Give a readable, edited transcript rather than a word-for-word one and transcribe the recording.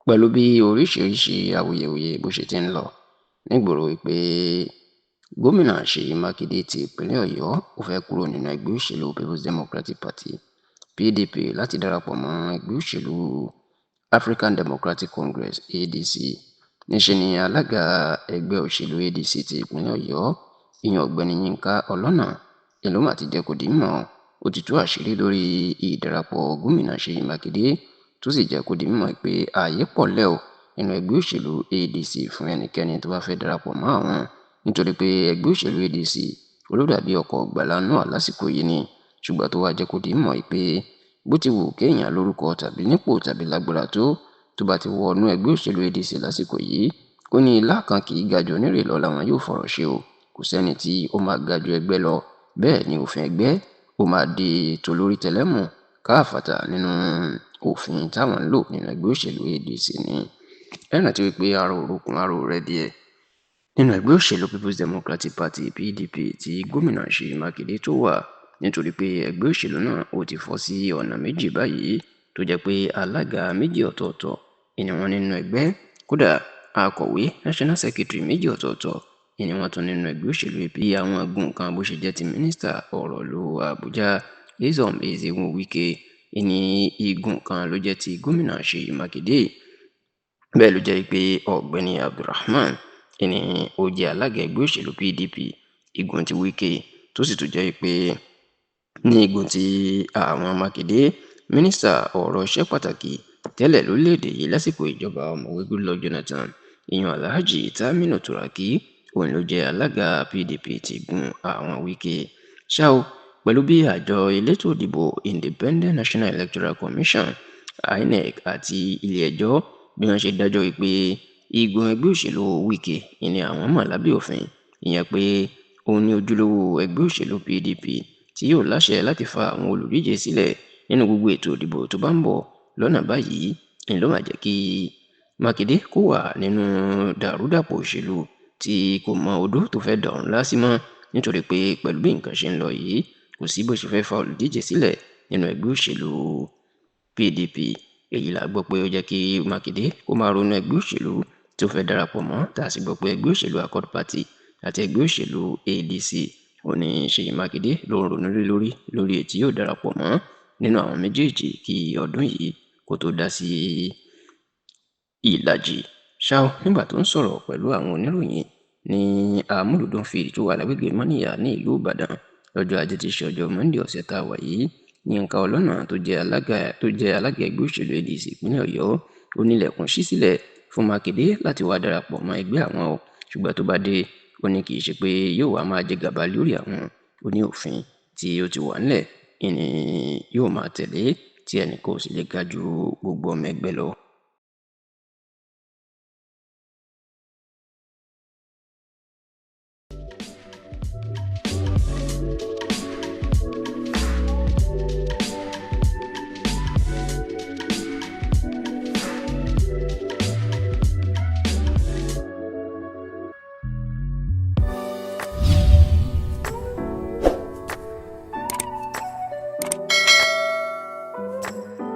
pẹ̀lú bí oríṣiríṣi awuyewuye bó ṣe ti ń lọ nígboro wípé gómìnà Ṣèyí Mákindé ti ìpínlẹ̀ Ọ̀yọ́ ó fẹ́ kúrò nínú ẹgbẹ́ òṣèlú People's Democratic Party PDP láti darapọ̀ mọ́ ẹgbẹ́ òṣèlú African Democratic Congress ADC. Níṣẹ́ ni alága ẹgbẹ́ òṣèlú ADC ti ìpínlẹ̀ Ọ̀yọ́ ìyẹn ọ̀gbẹ́ni Yínká Ọlọ́nà ìlú mà ti jẹ́ kó di mímọ̀ ó ti tú àṣírí lórí ìdarapọ̀ gómìnà Ṣèyí Mákindé tó sì jẹ́ kó di mímọ̀ pé ààyè pọ̀ lẹ́ o nínú ẹgbẹ́ òṣèlú ADC fún ẹnikẹ́ni tó bá fẹ́ darapọ̀ mọ́ àwọn nítorí pé ẹgbẹ́ òṣèlú ADC olódàbí ọkọ̀ ọ̀gbàlà náà lásìkò yìí ni ṣùgbọ́n tó wá jẹ́ kó di mímọ̀ pé bó ti wù kéèyàn lórúkọ tàbí nípò tàbí lágbára tó bá ti wọnú ẹgbẹ́ òṣèlú ADC lásìkò yìí ó ní ilá kan kì í ga jù onírè lọ làwọn yóò fọ̀rọ̀ ṣe o kò sẹ́ni tí ó máa ga ju ẹgbẹ́ lọ bẹ́ẹ̀ ni òfin ẹgbẹ́ ó máa di tolórí tẹlẹ́mù káàfàtà nínú òfin táwọn ń lò nínú ẹgbẹ́ òṣèlú ADC ni. ẹ rántí wípé aró òrukùn aró rẹ̀ díẹ̀ nínú ẹgbẹ́ òṣèlú People's Democratic Party PDP tí gómìnà Ṣèyí Mákindé tó wà nítorí pé ẹgbẹ́ òṣèlú náà ó ti fọ́ sí ọ̀nà méjì báyìí tó jẹ́ pé alága méjì ọ̀tọ̀ọ̀tọ̀ ni wọ́n nínú ẹgbẹ́ kódà akọ̀wé national secretary méjì ọ̀tọ̀ọ̀tọ̀ ni wọ́n tún nínú ẹgbẹ́ òṣèlú APC. Àwọn agun kan bó ṣe jẹ́ ti mínísítà ọ̀rọ̀ ìlú Àbújá Nyesom Wike ní igun kan ló jẹ́ ti gómìnà Ṣèyí Mákindé bẹ́ẹ̀ ló jẹ́ pé ọ̀gbẹ́ni Abdulrahman ni ó jẹ́ alága ẹgbẹ́ òṣèlú PDP igun ti Wike tó sì tún jẹ́ pé ní igun ti àwọn Mákindé mínísítà ọ̀rọ̀ iṣẹ́ pàtàkì tẹ́lẹ̀ lórílẹ̀‐èdè yìí lásìkò ìjọba ọ̀mọ̀wé Goodluck Jonathan ìyẹn Alhaji Taminu Turaki òun ló jẹ́ alága PDP ti gun àwọn Wike. ṣá o pẹ̀lú bí àjọ elétò ìdìbò Independent National Electoral Commission INEC àti ilé-ẹjọ́ bí wọ́n ṣe dájọ́ pé igun ẹgbẹ́ òṣèlú Wike ni àwọn mọ̀ lábẹ́ òfin ìyẹn pé òun ní ojúlówó ẹgbẹ́ òṣèlú PDP tí yóò láṣẹ láti fa àwọn olùdíje sílẹ̀ nínú gbogbo ètò ìdìbò tó bá ń bọ̀ lọ́nà báyìí ni ló máa jẹ́ kí Mákindé kó wà nínú dàrúdàpọ̀ òṣèlú tí kò mọ odó tó fẹ́ dọ̀rùn lásì mọ́ nítorí pé pẹ̀lú bí nǹkan ṣe ń lọ yìí kò sí bó ṣe fẹ́ fa olùdíje sílẹ̀ nínú ẹgbẹ́ òṣèlú PDP. èyí la gbọ́ pé ó jẹ́ kí Mákindé kó máa ronú ẹgbẹ́ òṣèlú tó fẹ́ darapọ̀ mọ́ tá a sì gbọ́ pé ẹgbẹ́ òṣèlú Accord Party àti ẹgbẹ́ òṣèlú ADC òní Ṣèyí Mákindé ló ń ronú lórí ètí yóò darapọ̀ mọ́ nínú àwọn méjèèjì kí ọdún yìí kó tó dá sí ìlàjì. ṣá o nígbà tó ń sọ̀rọ̀ pẹ̀lú àwọn oníròyìn ní amúlùdún field tó wà lágbègbè Mọ́níyà ní ìlú Ìbàdàn lọ́jọ́ ajé tí ṣe ọjọ́ Monday ọ̀sẹ̀ tá a wà yìí Yínká Ọlọ́nà tó jẹ́ alága ẹgbẹ́ òṣèlú ADC ìpínlẹ̀ Ọ̀yọ́ ó ní ilẹ̀kùn ṣí sílẹ̀ fún Mákindé láti wá darapọ̀ mọ́ ẹgbẹ́ àwọn o ṣùgbọ́n tó bá dé ó ní kì í ṣe pé yóò wá máa jẹ gàba lórí àwọn oní òfin tí ó ti wà nílẹ̀ ìní yóò máa tẹ̀lé tí ẹnì kan ò sì lè ga ju gbogbo ọmọ ẹgbẹ́ lọ.